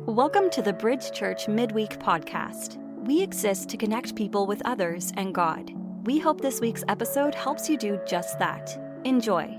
Welcome to the Bridge Church Midweek podcast. We exist to connect people with others and God. We hope this week's episode helps you do just that. Enjoy.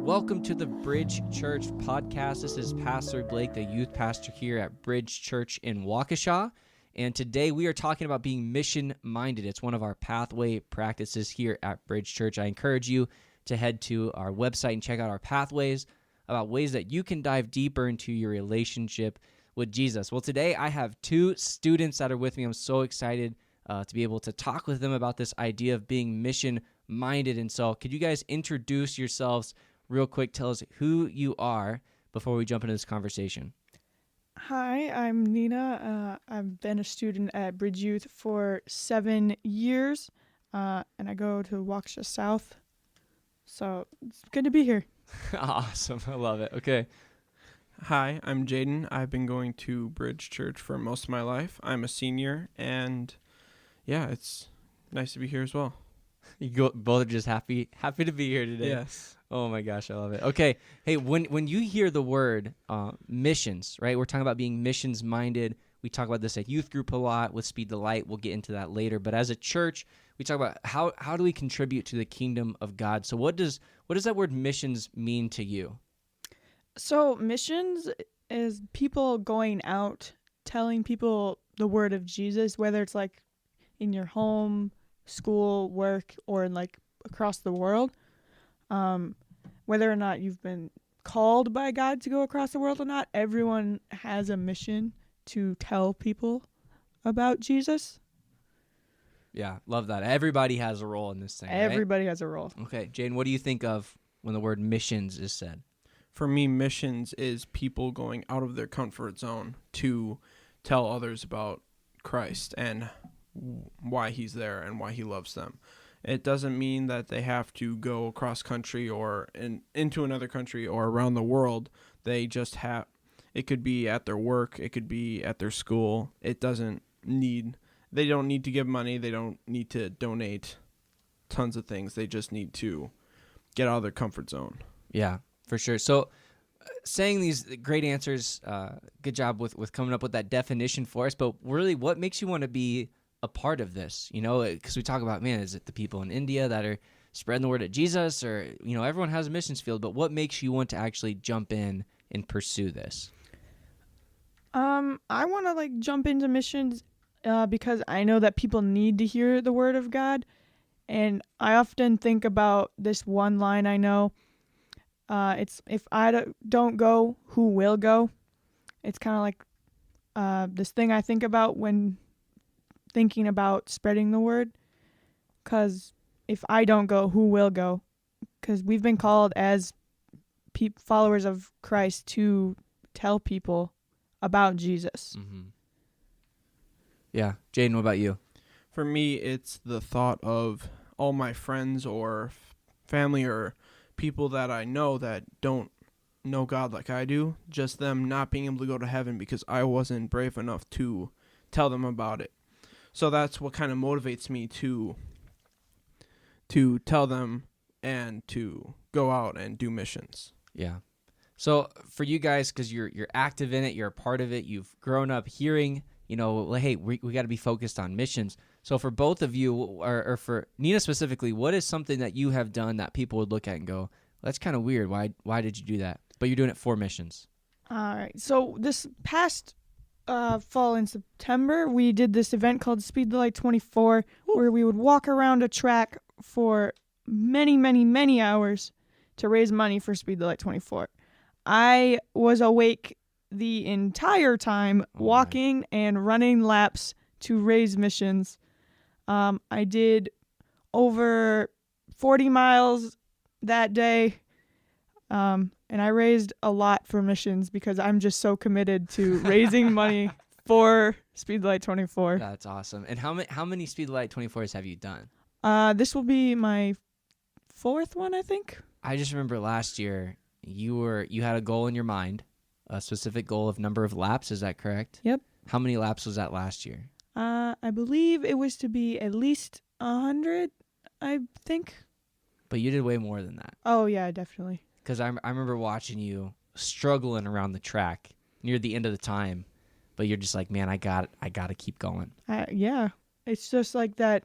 Welcome to the Bridge Church podcast. This is Pastor Blake, the youth pastor here at Bridge Church in Waukesha. And today we are talking about being mission-minded. It's one of our pathway practices here at Bridge Church. I encourage you to head to our website and check out our pathways about ways that you can dive deeper into your relationship with Jesus. Well, today I have two students that are with me. I'm so excited to be able to talk with them about this idea of being mission-minded. And so could you guys introduce yourselves real quick? Tell us who you are before we jump into this conversation. Hi, I'm Nina. I've been a student at Bridge Youth for 7 years, and I go to Waukesha South, so it's good to be here. Awesome. I love it. Okay. Hi, I'm Jaden. I've been going to Bridge Church for most of my life. I'm a senior, and yeah, it's nice to be here as well. Both are just happy to be here today. Yes. Oh my gosh, I love it. Okay, hey, when you hear the word missions, right? We're talking about being missions minded. We talk about this at youth group a lot with Speed the Light. We'll get into that later. But as a church, we talk about how do we contribute to the kingdom of God. So what does that word missions mean to you? So missions is people going out, telling people the word of Jesus, whether it's like in your home, school, work, or in like across the world. Whether or not you've been called by God to go across the world or not, everyone has a mission to tell people about Jesus. Yeah, love that. Everybody has a role in this thing, Everybody has a role. Okay, Jane, what do you think of when the word missions is said? For me, missions is people going out of their comfort zone to tell others about Christ and why he's there and why he loves them. It doesn't mean that they have to go across country or into another country or around the world. They just have, it could be at their work, it could be at their school. They don't need to give money. They don't need to donate tons of things. They just need to get out of their comfort zone. Yeah, for sure. So saying these great answers, good job with coming up with that definition for us. But really, what makes you want to be a part of this? You know, because we talk about, man, is it the people in India that are spreading the word of Jesus, or, you know, everyone has a missions field, but what makes you want to actually jump in and pursue this? I want to jump into missions because I know that people need to hear the word of God. And I often think about this one line I know. It's, if I don't go, who will go? It's kind of like this thing I think about when thinking about spreading the word. Because if I don't go, who will go? Because we've been called as followers of Christ to tell people about Jesus. Mm-hmm. Yeah. Jaden, what about you? For me, it's the thought of all my friends or family or people that I know that don't know God like I do, just them not being able to go to heaven because I wasn't brave enough to tell them about it. So that's what kind of motivates me to tell them and to go out and do missions. Yeah. So for you guys, because you're active in it, you're a part of it, you've grown up hearing, you know, hey, we got to be focused on missions. So for both of you, or for Nina specifically, what is something that you have done that people would look at and go, that's kind of weird. Why did you do that? But you're doing it for missions. All right. So this past fall in September, we did this event called Speed the Light 24, where we would walk around a track for many, many, many hours to raise money for Speed the Light 24. I was awake the entire time, walking and running laps to raise missions. I did over 40 miles that day, and I raised a lot for missions because I'm just so committed to raising money for Speed the Light 24. That's awesome. And how many Speed the Light 24s have you done? This will be my fourth one, I think. I just remember last year you had a goal in your mind, a specific goal of number of laps. Is that correct? Yep. How many laps was that last year? I believe it was to be at least 100, I think. But you did way more than that. Oh, yeah, definitely. Because I remember watching you struggling around the track near the end of the time, but you're just like, man, I got to keep going. Yeah, it's just like that.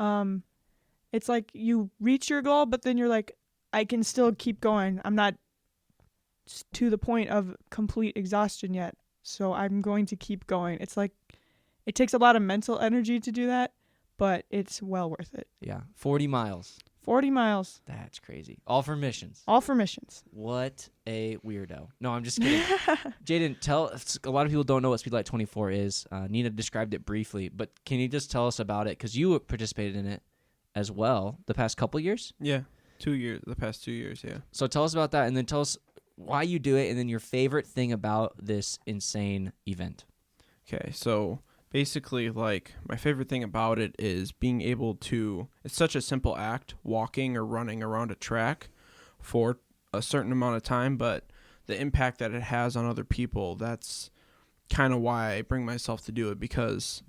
It's like you reach your goal, but then you're like, I can still keep going. I'm not to the point of complete exhaustion yet, so I'm going to keep going. It's like it takes a lot of mental energy to do that, but it's well worth it. Yeah, 40 miles. 40 miles. That's crazy. All for missions. All for missions. What a weirdo. No, I'm just kidding. Jaden, a lot of people don't know what Speedlight 24 is. Nina described it briefly, but can you just tell us about it? Because you participated in it as well the past couple years. Yeah, 2 years. The past 2 years, yeah. So tell us about that, and then tell us why you do it, and then your favorite thing about this insane event. Okay, so basically, like, my favorite thing about it is being able to, it's such a simple act, walking or running around a track for a certain amount of time, but the impact that it has on other people, that's kind of why I bring myself to do it, because,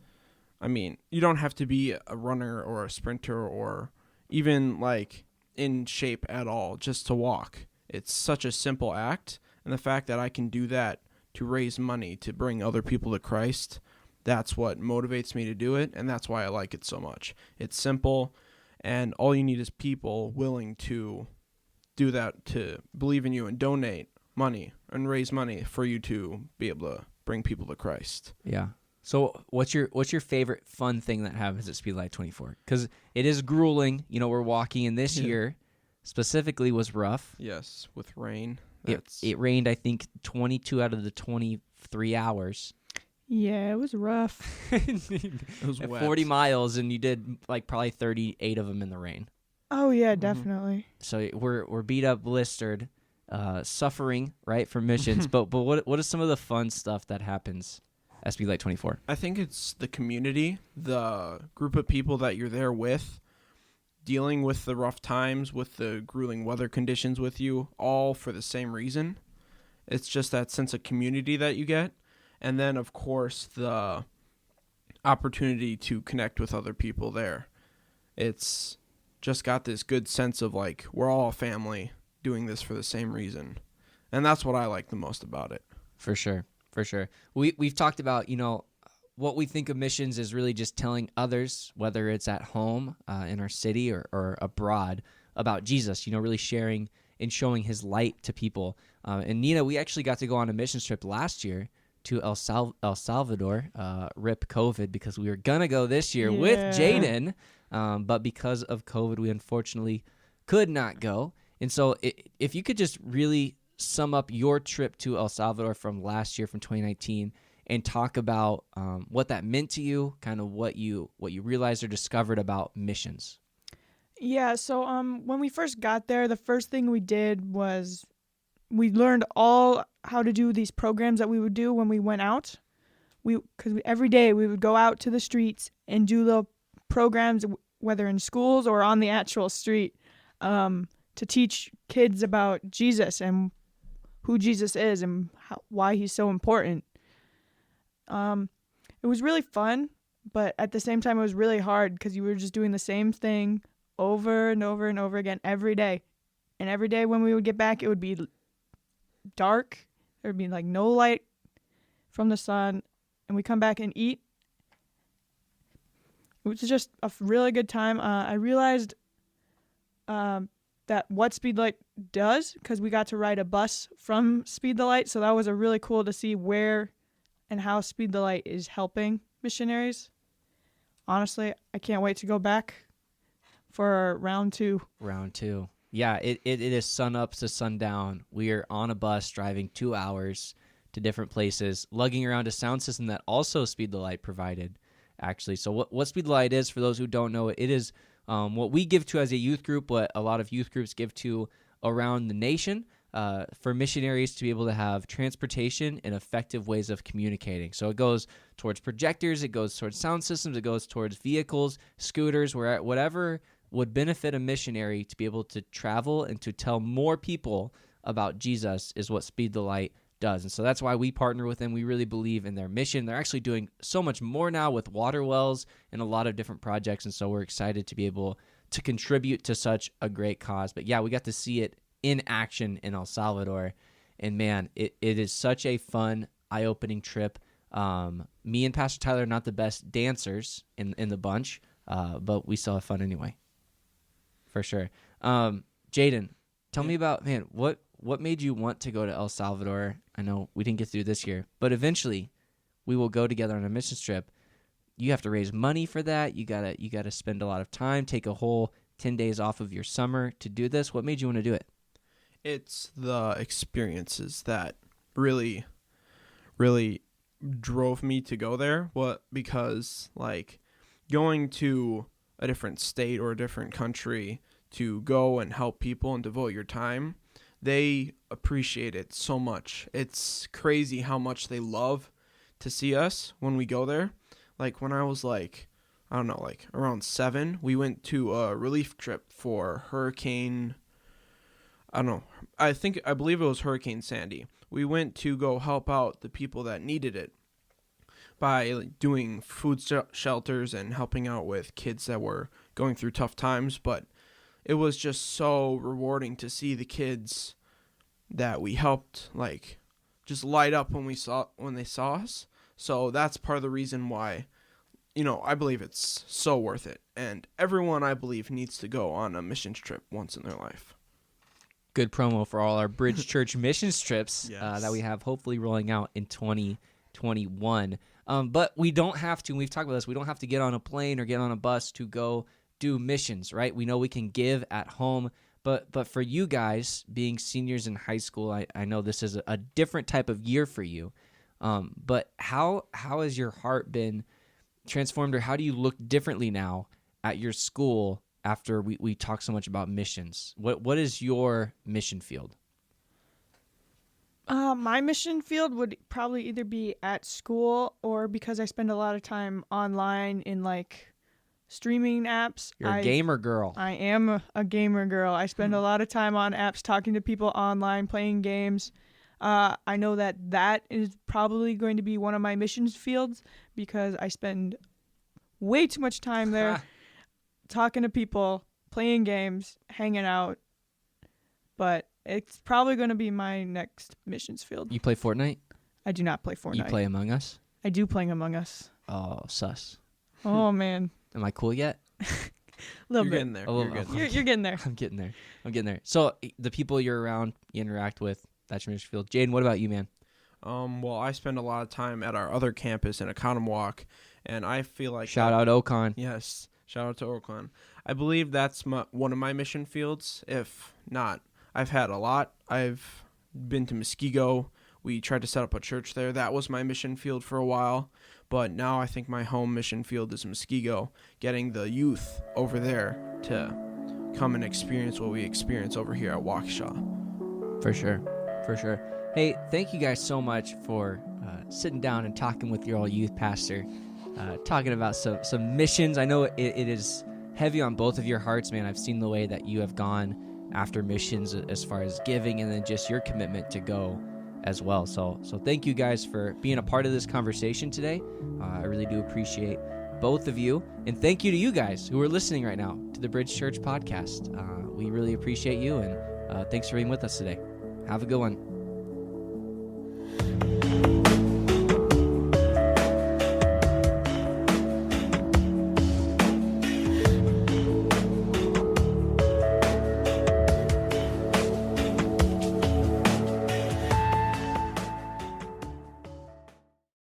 I mean, you don't have to be a runner or a sprinter or even, like, in shape at all just to walk. It's such a simple act, and the fact that I can do that to raise money to bring other people to Christ, that's what motivates me to do it, and that's why I like it so much. It's simple, and all you need is people willing to do that, to believe in you and donate money and raise money for you to be able to bring people to Christ. Yeah. So what's your favorite fun thing that happens at Speedlight 24? Because it is grueling. You know, we're walking, and this year specifically was rough. Yes, with rain. It rained, I think, 22 out of the 23 hours. Yeah, it was rough. It was wet. 40 miles, and you did like probably 38 of them in the rain. Oh, yeah, definitely. So we're beat up, blistered, suffering, right, for missions. but what is some of the fun stuff that happens at Speedlight 24? I think it's the community, the group of people that you're there with, dealing with the rough times, with the grueling weather conditions with you, all for the same reason. It's just that sense of community that you get. And then, of course, the opportunity to connect with other people there. It's just got this good sense of, like, we're all a family doing this for the same reason. And that's what I like the most about it. For sure. We've talked about, you know, what we think of missions is really just telling others, whether it's at home, in our city, or abroad, about Jesus, you know, really sharing and showing his light to people. And Nina, we actually got to go on a missions trip last year to El Salvador, rip COVID, because we were going to go this year with Jaden, but because of COVID, we unfortunately could not go. And so if you could just really sum up your trip to El Salvador from last year, from 2019, and talk about what that meant to you, kind of what you realized or discovered about missions. Yeah, so when we first got there, the first thing we did was we learned all how to do these programs that we would do when we went out. Because every day we would go out to the streets and do the programs, whether in schools or on the actual street, to teach kids about Jesus and who Jesus is and why he's so important. It was really fun, but at the same time it was really hard because you were just doing the same thing over and over and over again every day. And every day when we would get back, it would be dark. There would be like no light from the sun, and we come back and eat. It was just a really good time. I realized that what Speed the Light does, because we got to ride a bus from Speed the Light, so that was really cool to see where and how Speed the Light is helping missionaries. Honestly, I can't wait to go back for round two. Yeah, it is sun up to sundown. We are on a bus driving 2 hours to different places, lugging around a sound system that also Speed the Light provided, actually. So what Speed the Light is, for those who don't know, it is what we give to as a youth group, what a lot of youth groups give to around the nation, for missionaries to be able to have transportation and effective ways of communicating. So it goes towards projectors, it goes towards sound systems, it goes towards vehicles, scooters, whatever would benefit a missionary to be able to travel and to tell more people about Jesus is what Speed the Light does. And so that's why we partner with them. We really believe in their mission. They're actually doing so much more now with water wells and a lot of different projects. And so we're excited to be able to contribute to such a great cause. But yeah, we got to see it in action in El Salvador. And man, it is such a fun, eye-opening trip. Me and Pastor Tyler are not the best dancers in the bunch, but we still have fun anyway. For sure. Jaden, tell me about, man, what made you want to go to El Salvador? I know we didn't get through this year, but eventually we will go together on a mission trip. You have to raise money for that. You gotta spend a lot of time, take a whole 10 days off of your summer to do this. What made you want to do it? It's the experiences that really, really drove me to go there. Because like going to a different state or a different country to go and help people and devote your time, they appreciate it so much. It's crazy how much they love to see us when we go there. Like when I was like, I don't know, like around 7, we went to a relief trip for Hurricane, I don't know, I believe it was Hurricane Sandy. We went to go help out the people that needed it by doing food shelters and helping out with kids that were going through tough times. But it was just so rewarding to see the kids that we helped like just light up when they saw us. So that's part of the reason why, I believe it's so worth it. And everyone, I believe, needs to go on a missions trip once in their life. Good promo for all our Bridge Church missions trips Yes. that we have hopefully rolling out in 2021. But we don't have to, and we've talked about this, we don't have to get on a plane or get on a bus to go do missions, right? We know we can give at home, but for you guys being seniors in high school, I know this is a different type of year for you. But how has your heart been transformed, or how do you look differently now at your school after we talk so much about missions? What is your mission field? My mission field would probably either be at school or because I spend a lot of time online in like streaming apps. You're a gamer girl. I am a gamer girl. I spend a lot of time on apps talking to people online, playing games. I know that is probably going to be one of my missions fields because I spend way too much time there talking to people, playing games, hanging out. But it's probably going to be my next missions field. You play Fortnite? I do not play Fortnite. You play Among Us? I do play Among Us. Oh, sus. Oh, man. Am I cool yet? A little You're bit. getting there. Oh, You're getting You're getting there. I'm getting there. So the people you're around, you interact with, that's your mission field. Jaden, what about you, man? Well, I spend a lot of time at our other campus in Economwalk, and I feel like Shout out Ocon. Yes, shout out to Ocon. I believe that's one of my mission fields. If not, I've had a lot. I've been to Muskego. We tried to set up a church there. That was my mission field for a while. But now I think my home mission field is Muskego, getting the youth over there to come and experience what we experience over here at Waukesha. For sure. Hey, thank you guys so much for sitting down and talking with your old youth pastor, talking about some missions. I know it is heavy on both of your hearts, man. I've seen the way that you have gone after missions as far as giving and then just your commitment to go as well. So thank you guys for being a part of this conversation today. I really do appreciate both of you. And thank you to you guys who are listening right now to the Bridge Church podcast. We really appreciate you, and thanks for being with us today. Have a good one.